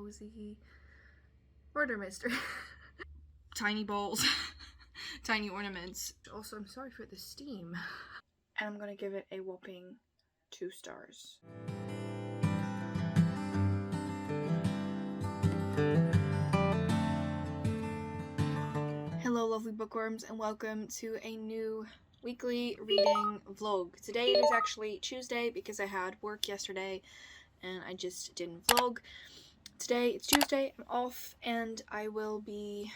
cozy murder mystery. Tiny balls, tiny ornaments. Also, I'm sorry for the steam. And I'm gonna give it a whopping 2 stars. Hello lovely bookworms, and welcome to a new weekly reading vlog. Today it is actually Tuesday because I had work yesterday and I just didn't vlog. Today it's Tuesday, I'm off, and I will be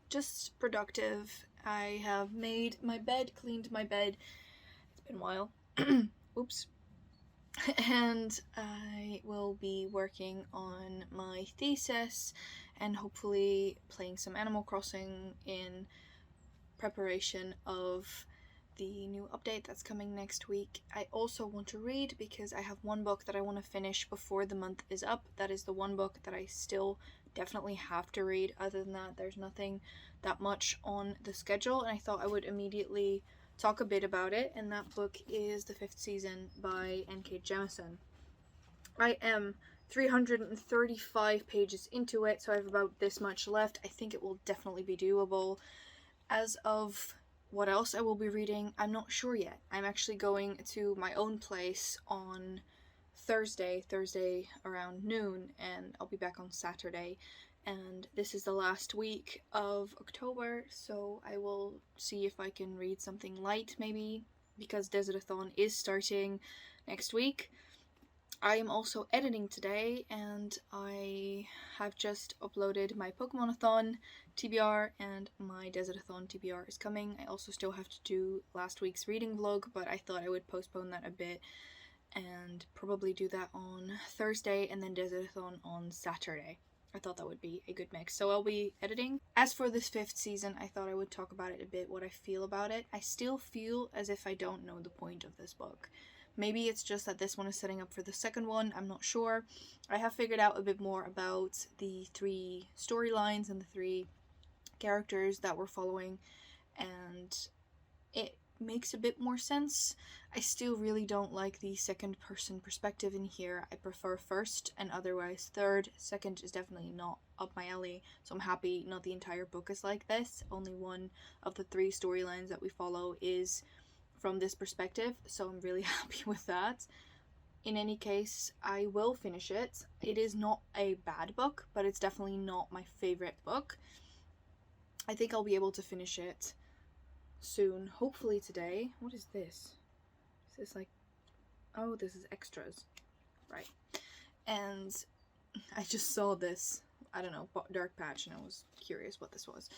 just productive. I have made my bed, cleaned my bed. It's been a while. Oops. And I will be working on my thesis and hopefully playing some Animal Crossing in preparation of the new update that's coming next week. I also want to read because I have one book that I want to finish before the month is up. That is the one book that I still definitely have to read. Other than that, there's nothing that much on the schedule, and I thought I would immediately talk a bit about it, and that book is The Fifth Season by N.K. Jemisin. I am 335 pages into it, so I have about this much left. I think it will definitely be doable. As of what else I will be reading, I'm not sure yet. I'm actually going to my own place on Thursday around noon, and I'll be back on Saturday. And this is the last week of October, so I will see if I can read something light maybe, because Desertathon is starting next week. I am also editing today, and I have just uploaded my Pokemon-a-thon TBR, and my Desertathon TBR is coming. I also still have to do last week's reading vlog, but I thought I would postpone that a bit and probably do that on Thursday and then Desertathon on Saturday. I thought that would be a good mix, so I'll be editing. As for this 5th season, I thought I would talk about it a bit, what I feel about it. I still feel as if I don't know the point of this book. Maybe it's just that this one is setting up for the second one, I'm not sure. I have figured out a bit more about the 3 storylines and the 3 characters that we're following, and it makes a bit more sense. I still really don't like the second person perspective in here. I prefer first and otherwise third. Second is definitely not up my alley, so I'm happy not the entire book is like this. Only one of the 3 storylines that we follow is from this perspective, so I'm really happy with that. In any case, I will finish it. It is not a bad book, but it's definitely not my favorite book. I think I'll be able to finish it soon, hopefully today. What is this? Is this like, oh, this is extras, right? And I just saw this, I don't know, dark patch, and I was curious what this was.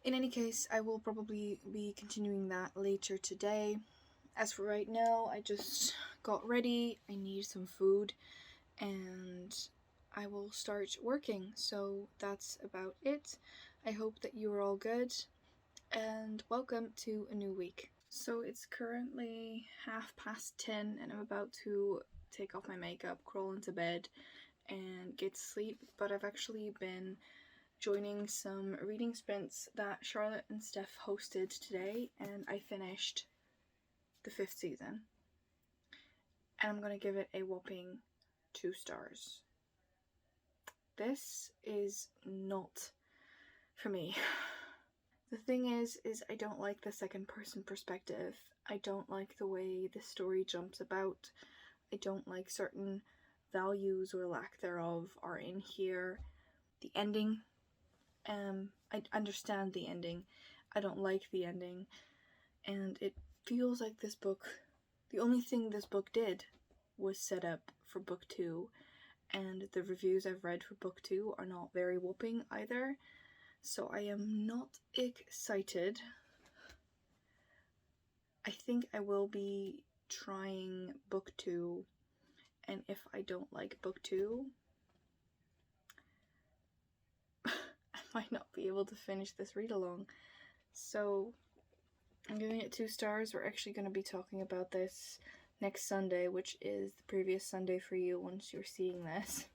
In any case, I will probably be continuing that later today. As for right now, I just got ready, I need some food, and I will start working. So that's about it. I hope that you are all good, and welcome to a new week. So it's currently 10:30 and I'm about to take off my makeup, crawl into bed, and get to sleep, but I've actually been joining some reading sprints that Charlotte and Steph hosted today, and I finished the 5th season. And I'm gonna give it a whopping 2 stars. This is not for me. The thing is I don't like the second person perspective. I don't like the way the story jumps about. I don't like certain values or lack thereof are in here. The ending, I understand the ending. I don't like the ending. And it feels like this book, the only thing this book did was set up for book 2, and the reviews I've read for book 2 are not very whopping either, so I am not excited. I think I will be trying book 2, and if I don't like book 2, I might not be able to finish this read along. So I'm giving it 2 stars. We're actually going to be talking about this next Sunday, which is the previous Sunday for you once you're seeing this.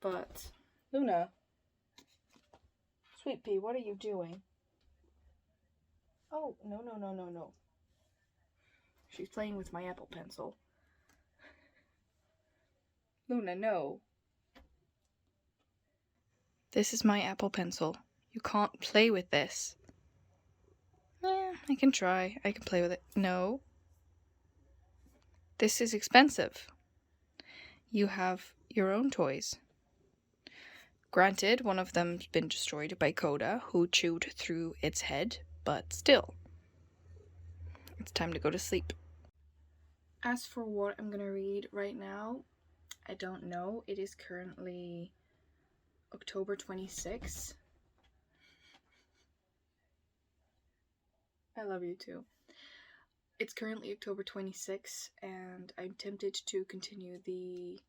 But Luna, Sweet Pea, what are you doing? Oh, no. She's playing with my Apple Pencil. Luna, no. This is my Apple Pencil. You can't play with this. I can try. I can play with it. No. This is expensive. You have your own toys. Granted, one of them's been destroyed by Coda, who chewed through its head, but still. It's time to go to sleep. As for what I'm gonna read right now, I don't know. It is currently October 26th. I love you too. It's currently October 26th, and I'm tempted to continue the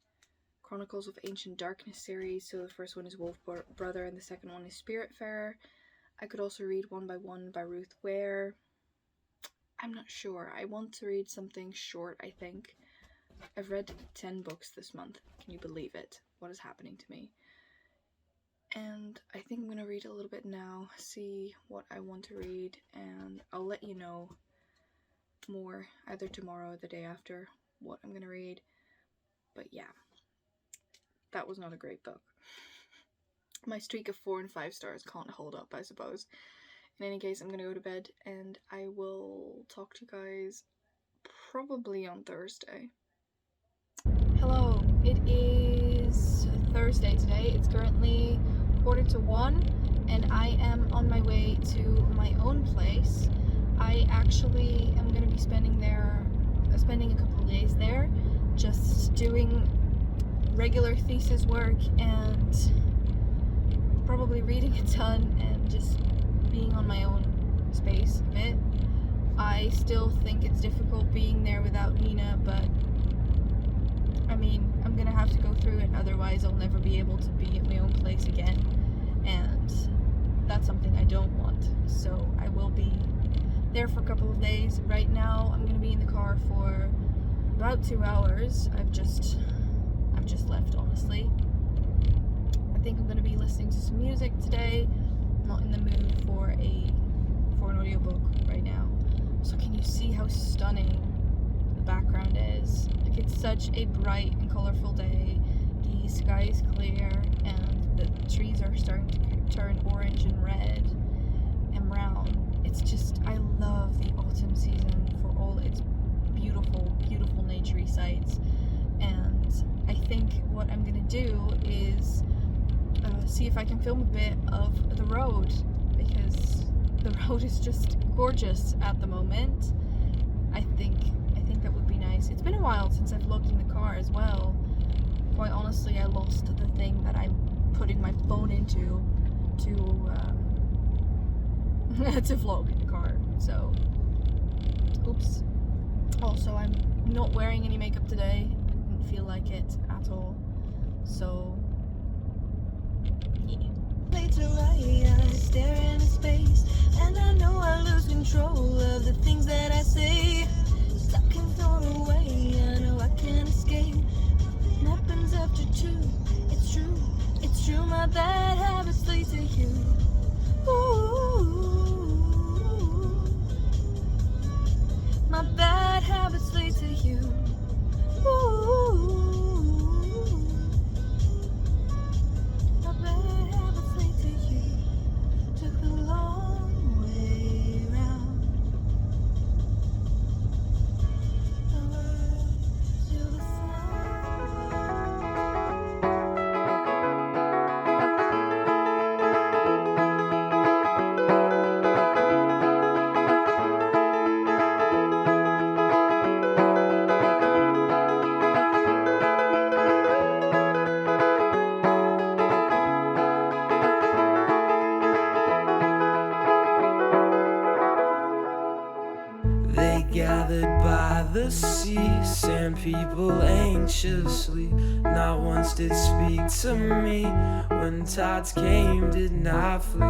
Chronicles of Ancient Darkness series. So the first one is Wolf Brother, and the second one is Spiritfarer. I could also read One by One by Ruth Ware. I'm not sure. I want to read something short, I think. I've read 10 books this month. Can you believe it? What is happening to me? And I think I'm going to read a little bit now, see what I want to read, and I'll let you know more either tomorrow or the day after what I'm going to read. But yeah, that was not a great book. My streak of 4 and 5 stars can't hold up, I suppose. In any case, I'm going to go to bed, and I will talk to you guys probably on Thursday. Hello, it is Thursday today. It's currently 1:45, and I am on my way to my own place. I actually am going to be spending a couple of days there, just doing regular thesis work and probably reading a ton and just being on my own space a bit. I still think it's difficult being there without Nina, but I mean, I'm gonna have to go through it, otherwise I'll never be able to be at my own place again, and that's something I don't want. So I will be there for a couple of days. Right now I'm gonna be in the car for about 2 hours. I've just left, honestly. I think I'm gonna be listening to some music today. I'm not in the mood for an audiobook right now. So can you see how stunning the background is? Like, it's such a bright and colorful day. The sky is clear and the trees are starting to turn orange and red and brown. It's just, I love the autumn season for all its beautiful, beautiful naturey sights. And I think what I'm gonna do is see if I can film a bit of the road, because the road is just gorgeous at the moment. I think that would be nice. It's been a while since I've vlogged in the car as well. Quite honestly, I lost the thing that I'm putting my phone into to to vlog in the car. So, oops. Also, I'm not wearing any makeup today. I didn't feel like it at all. So, yeah. Later I stare into space, and I know I lose control of the things that I say. Stuck and thrown away, I know I can't escape. Happens after 2, it's true, my bad habits lead to you. Ooh, my bad habits lead to you. Ooh, my bad habits lead to you. Took the long way round. To the side. They gathered by the sea, sand people anxiously. Not once did speak to me. When tides came, did not flee.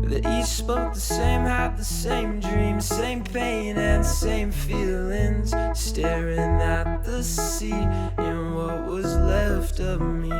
They each spoke the same, had the same dreams, same pain and same feelings. Staring at the sea and what was left of me.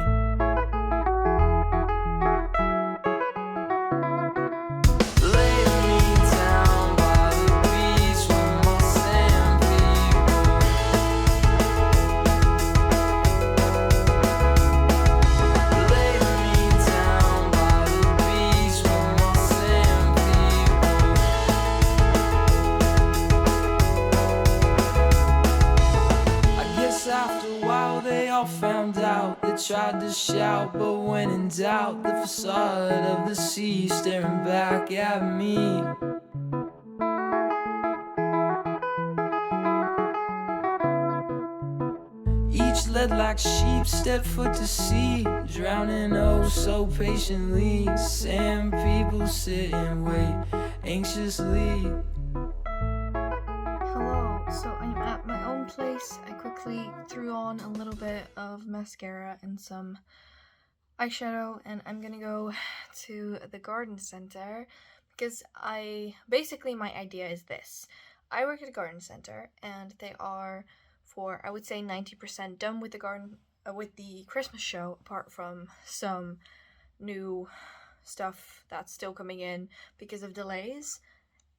all found out. They tried to shout, but when in doubt, the facade of the sea staring back at me. Each led like sheep, stepped foot to sea, drowning oh so patiently. Sand people sit and wait anxiously. Hello, so I'm at my own place. I quickly threw on a little bit of mascara and some eyeshadow, and I'm gonna go to the garden center because basically my idea is this. I work at a garden center and they are for, I would say, 90% done with the Christmas show, apart from some new stuff that's still coming in because of delays.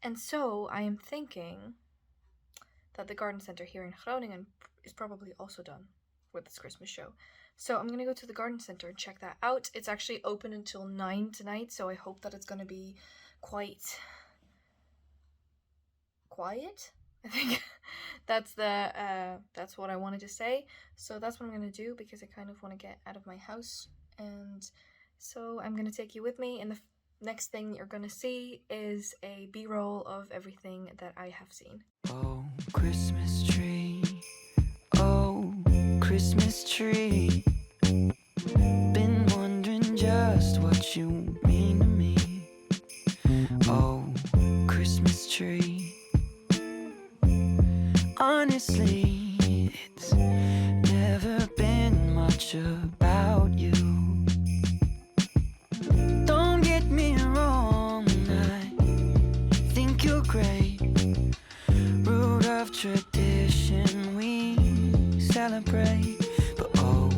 And so I am thinking that the garden center here in Groningen is probably also done with this Christmas show. So I'm gonna go to the garden center and check that out. It's actually open until 9 tonight, so I hope that it's gonna be quite quiet. I think that's what I wanted to say. So that's what I'm gonna do because I kind of want to get out of my house, and so I'm gonna take you with me. And the next thing you're gonna see is a B-roll of everything that I have seen. Oh, Christmas tree. Oh, Christmas tree. Been wondering just what you mean to me. Oh, Christmas tree. Honestly, it's never been much about you. Don't get me wrong, I think you're great. Root of tradition we celebrate. But oh,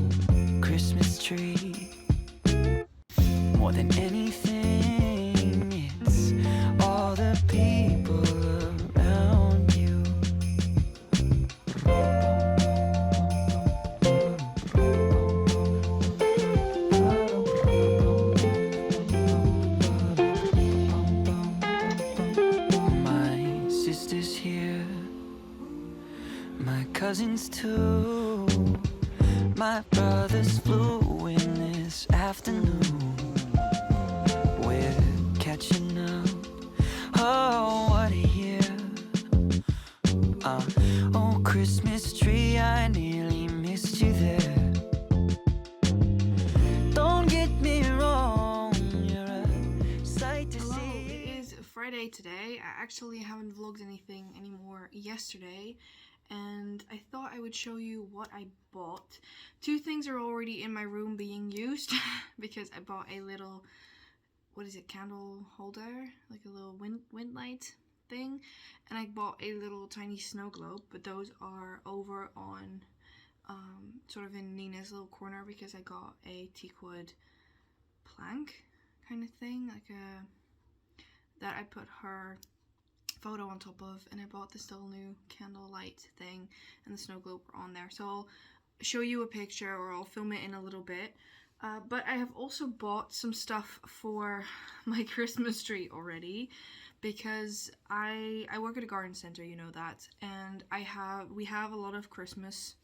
Christmas tree, more than anything, it's all the people around you. My sister's here, my cousins too. My brothers flew in this afternoon. We're catching up. Oh, what a year. Oh, Christmas tree, I nearly missed you there. Don't get me wrong, you're a sight to Hello, see. it is Friday today. I actually haven't vlogged anything anymore yesterday, and I thought I would show you what I bought. Two things are already in my room being used because I bought a little, candle holder, like a little wind light thing, and I bought a little tiny snow globe, but those are over on sort of in Nina's little corner because I got a teakwood plank kind of thing, like that I put her photo on top of, and I bought this little new candle light thing, and the snow globe were on there. So I'll show you a picture, or I'll film it in a little bit. But I have also bought some stuff for my Christmas tree already, because I work at a garden center, you know that, and we have a lot of Christmas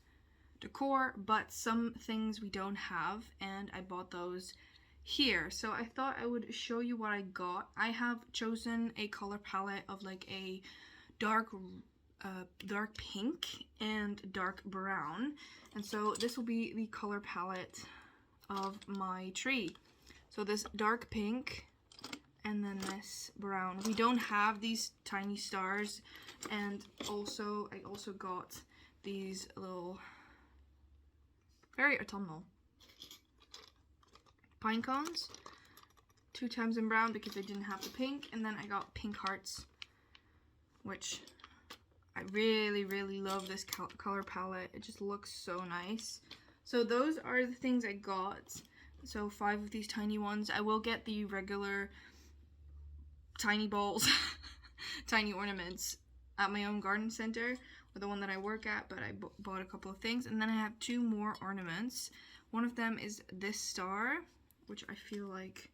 decor, but some things we don't have, and I bought those here. So I thought I would show you what I got. I have chosen a color palette of like a dark pink and dark brown, and so this will be the color palette of my tree. So this dark pink and then this brown. We don't have these tiny stars, and I also got these little very autumnal pine cones, 2 times in brown because I didn't have the pink, and then I got pink hearts, which I really love this color palette. It just looks so nice. So those are the things I got. So 5 of these tiny ones. I will get the regular tiny balls, tiny ornaments at my own garden center, or the one that I work at, but I bought a couple of things. And then I have 2 more ornaments. One of them is this star, which I feel like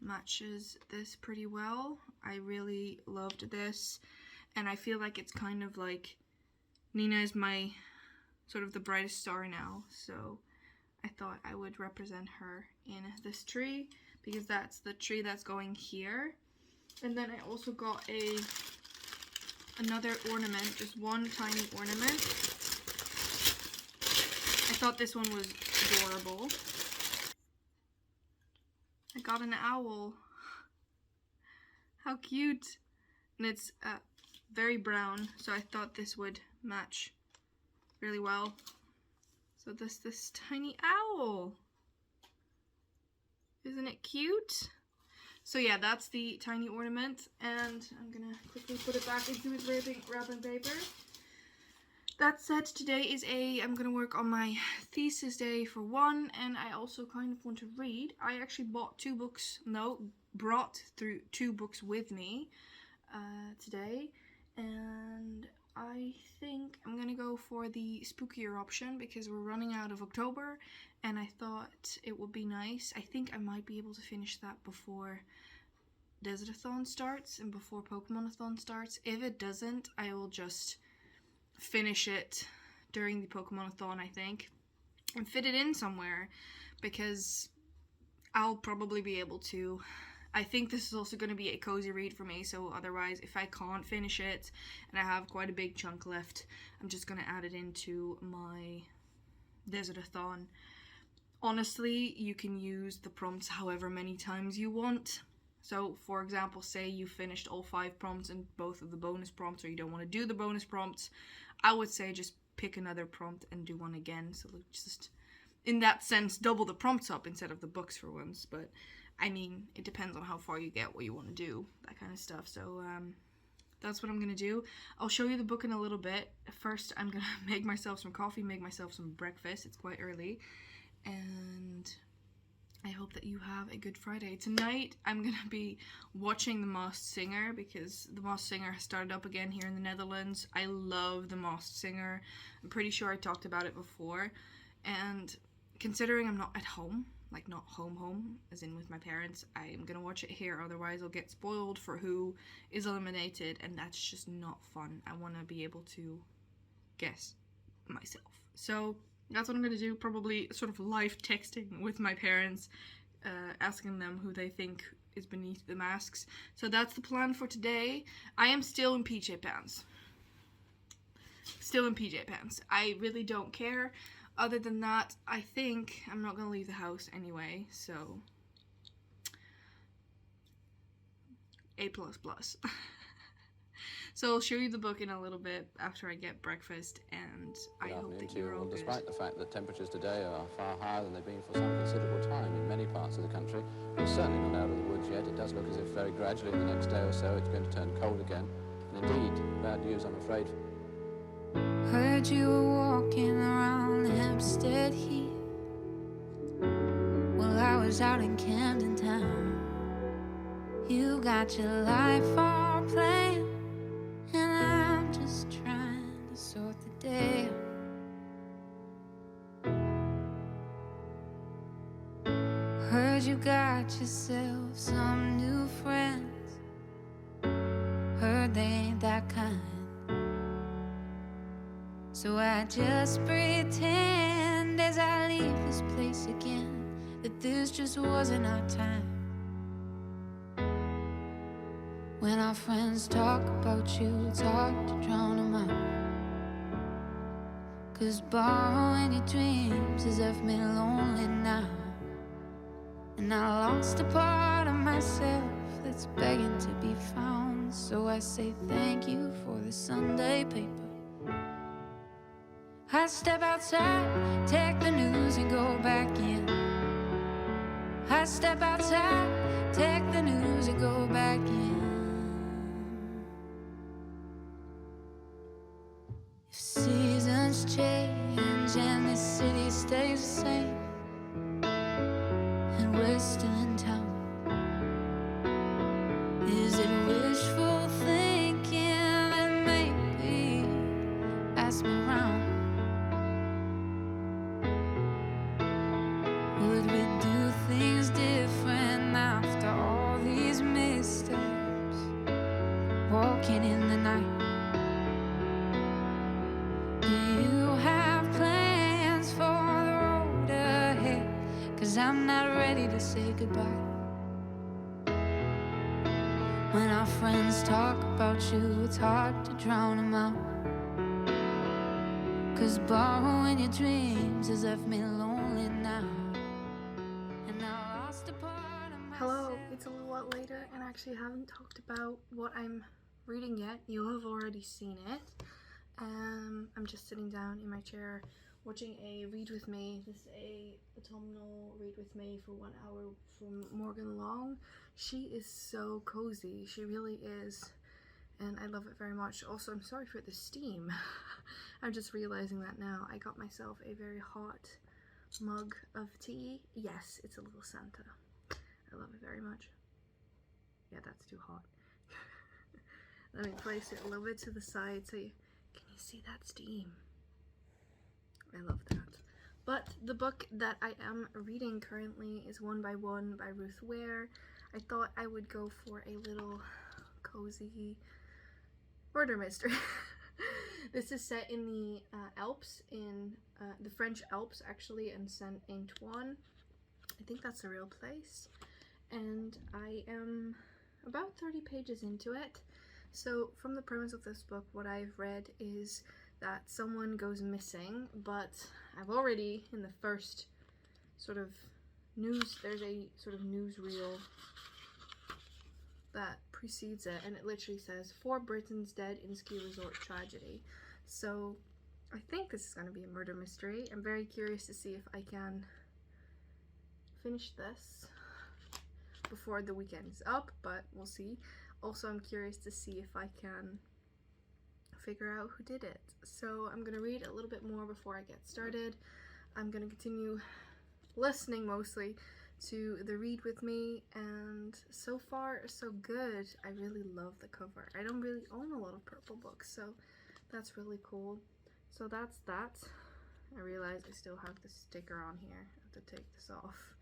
matches this pretty well. I really loved this, and I feel like it's kind of like Nina is my sort of the brightest star now, so I thought I would represent her in this tree because that's the tree that's going here. And then I also got another ornament, just one tiny ornament. I thought this one was adorable. I got an owl. How cute. And it's very brown, so I thought this would match really well. So this tiny owl. Isn't it cute? So yeah, that's the tiny ornament, and I'm gonna quickly put it back into its wrapping paper. That said, today is I'm gonna work on my thesis day for one, and I also kind of want to read. I actually brought two books with me today, and I think I'm gonna go for the spookier option because we're running out of October, and I thought it would be nice. I think I might be able to finish that before Desert-a-thon starts and before Pokemon-a-thon starts. If it doesn't, I will just finish it during the Pokemon-a-thon, I think, and fit it in somewhere, because I'll probably be able to. I think this is also going to be a cozy read for me, so otherwise, if I can't finish it and I have quite a big chunk left, I'm just going to add it into my Desert-a-thon. Honestly, you can use the prompts however many times you want. So, for example, say you finished all 5 prompts and both of the bonus prompts, or you don't want to do the bonus prompts, I would say just pick another prompt and do one again. So just, in that sense, double the prompts up instead of the books for once. But, I mean, it depends on how far you get, what you want to do, that kind of stuff. So, that's what I'm going to do. I'll show you the book in a little bit. First, I'm going to make myself some coffee, make myself some breakfast. It's quite early. And I hope that you have a good Friday. Tonight, I'm going to be watching The Masked Singer because The Masked Singer has started up again here in the Netherlands. I love The Masked Singer. I'm pretty sure I talked about it before. And considering I'm not at home, like not home, as in with my parents, I'm going to watch it here. Otherwise, I'll get spoiled for who is eliminated, and that's just not fun. I want to be able to guess myself. So that's what I'm going to do, probably sort of live texting with my parents, asking them who they think is beneath the masks. So that's the plan for today. I am still in PJ pants. Still in PJ pants. I really don't care. Other than that, I think I'm not going to leave the house anyway, so A++. So I'll show you the book in a little bit after I get breakfast, and I hope that you're all good. Despite the fact that temperatures today are far higher than they've been for some considerable time in many parts of the country, we're certainly not out of the woods yet. It does look as if very gradually in the next day or so it's going to turn cold again. And indeed, bad news, I'm afraid. Heard you were walking around Hampstead Heath. Well, I was out in Camden Town. You got your life all planned, and I'm just trying to sort the day. Heard you got yourself some new friends. Heard they ain't that kind. So I just pretend as I leave this place again that this just wasn't our time. When our friends talk about you, it's hard to drown them out. 'Cause borrowing your dreams has left me lonely now. And I lost a part of myself that's begging to be found. So I say thank you for the Sunday paper. I step outside, take the news and go back in. I step outside, take the news and go back in. If seasons change and this city stays the same, and we're still in town, is it wishful thinking that maybe ask me round? Would we do things different after all these missteps? Walking in the night. Do you have plans? 'cause I'm not ready to say goodbye. When our friends talk about you, it's hard to drown them out. 'Cause borrowing your dreams has left me lonely now. And I lost a part of myself. Hello, it's a little while later and I actually haven't talked about what I'm reading yet. You have already seen it. I'm just sitting down in my chair watching a read with me. This is a autumnal read with me for 1 hour from Morgan Long. She is so cozy, she really is, and I love it very much. Also, I'm sorry for the steam. I'm just realizing that now. I got myself a very hot mug of tea. Yes, it's a little Santa. I love it very much. Yeah, that's too hot. Let me place it a little bit to the side so you can you see that steam? I love that. But the book that I am reading currently is One by One by Ruth Ware. I thought I would go for a little cozy murder mystery. This is set in the Alps, in the French Alps actually, in Saint Antoine. I think that's a real place. And I am about 30 pages into it. So from the premise of this book, what I've read is that someone goes missing, but I've already, in the first sort of news, there's a sort of newsreel that precedes it, and it literally says 4 Britons dead in ski resort tragedy. So I think this is going to be a murder mystery. I'm very curious to see if I can finish this before the weekend's up, but we'll see. Also, I'm curious to see if I can figure out who did it. So I'm gonna read a little bit more before I get started. I'm gonna continue listening mostly to the read with me, and so far so good. I really love the cover. I don't really own a lot of purple books, so that's really cool. So that's that. I realize I still have the sticker on here. I have to take this off.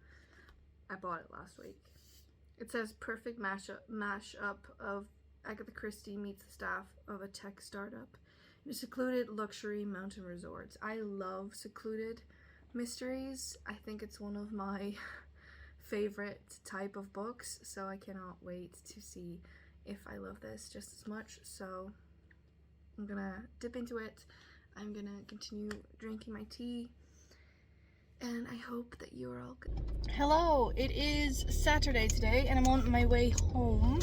I bought it last week. It says perfect mashup of Agatha Christie meets the staff of a tech startup in a secluded luxury mountain resorts. I love secluded mysteries. I think it's one of my favorite type of books, so I cannot wait to see if I love this just as much. So I'm gonna dip into it. I'm gonna continue drinking my tea, and I hope that you're all good. Hello, it is Saturday today and I'm on my way home.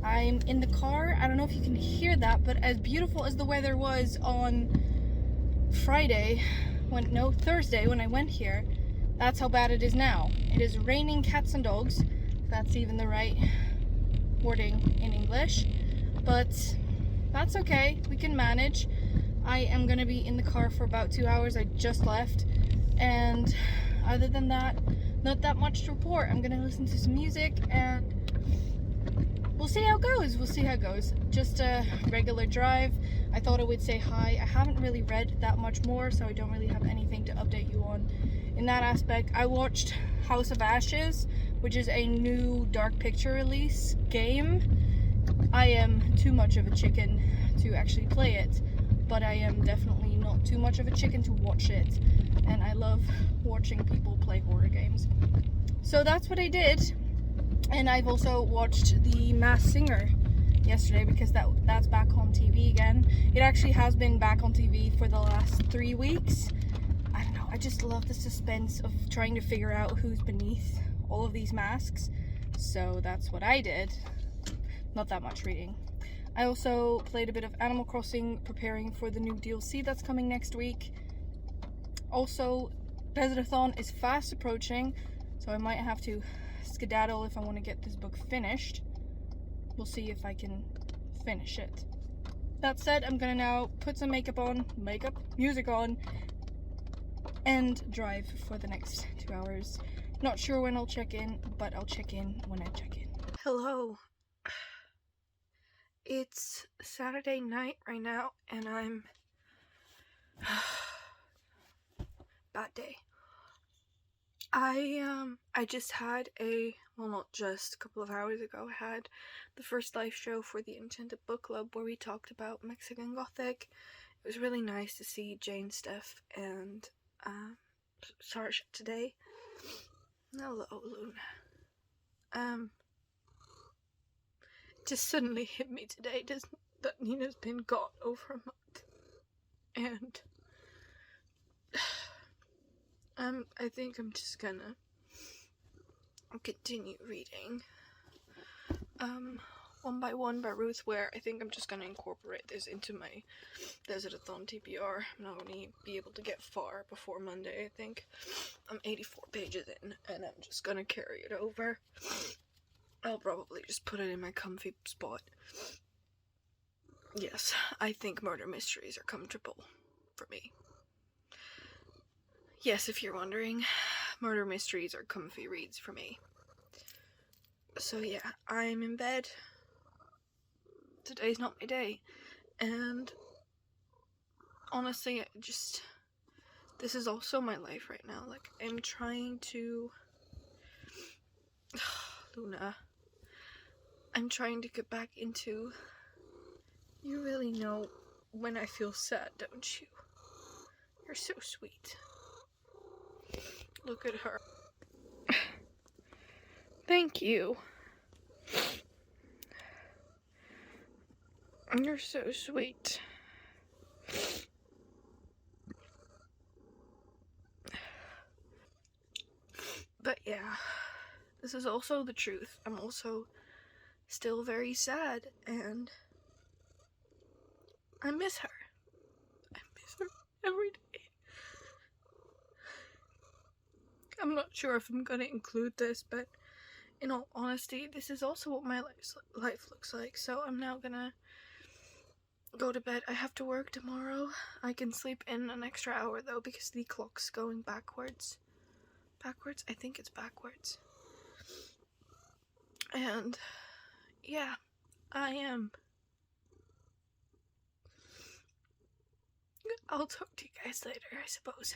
I'm in the car. I don't know if you can hear that, but as beautiful as the weather was on Thursday when I went here, that's how bad it is now. It is raining cats and dogs, if that's even the right wording in English, but that's okay, we can manage. I am gonna be in the car for about 2 hours. I just left, and other than that, not that much to report. I'm gonna listen to some music and we'll see how it goes. Just a regular drive. I thought I would say hi. I haven't really read that much more, so I don't really have anything to update you on in that aspect. I watched House of Ashes, which is a new Dark Picture release game. I am too much of a chicken to actually play it, but I am definitely not too much of a chicken to watch it, and I love watching people play horror games. So that's what I did. And I've also watched The Masked Singer yesterday because that's back on TV again. It actually has been back on TV for the last 3 weeks. I don't know, I just love the suspense of trying to figure out who's beneath all of these masks. So that's what I did. Not that much reading. I also played a bit of Animal Crossing, preparing for the new DLC that's coming next week. Also, Desert-a-thon is fast approaching, so I might have to skedaddle if I want to get this book finished. We'll see if I can finish it. That said, I'm gonna now put some music on, and drive for the next 2 hours. Not sure when I'll check in, but I'll check in when I check in. Hello. It's Saturday night right now, and I'm bad day. I just had not just, a couple of hours ago, I had the first live show for the Enchanted Book Club where we talked about Mexican Gothic. It was really nice to see Jane, Steph, and Sarge today. Hello, Luna. It just suddenly hit me today that Nina's been gone over a month. And I think I'm just gonna continue reading One by One by Ruth Ware. I think I'm just gonna incorporate this into my Desert-a-thon TBR. I'm not gonna be able to get far before Monday, I think. I'm 84 pages in, and I'm just gonna carry it over. I'll probably just put it in my comfy spot. Yes, I think murder mysteries are comfortable for me. Yes, if you're wondering, murder mysteries are comfy reads for me. So yeah, I'm in bed. Today's not my day. And honestly, this is also my life right now. Like, I'm trying to... Luna. I'm trying to get back into... You really know when I feel sad, don't you? You're so sweet. Look at her. Thank you. You're so sweet. But yeah, this is also the truth. I'm also still very sad, and I miss her. I miss her every day. I'm not sure if I'm gonna include this, but in all honesty, this is also what my life looks like. So I'm now gonna go to bed. I have to work tomorrow. I can sleep in an extra hour though, because the clock's going backwards. Backwards? I think it's backwards. And yeah, I am. I'll talk to you guys later, I suppose.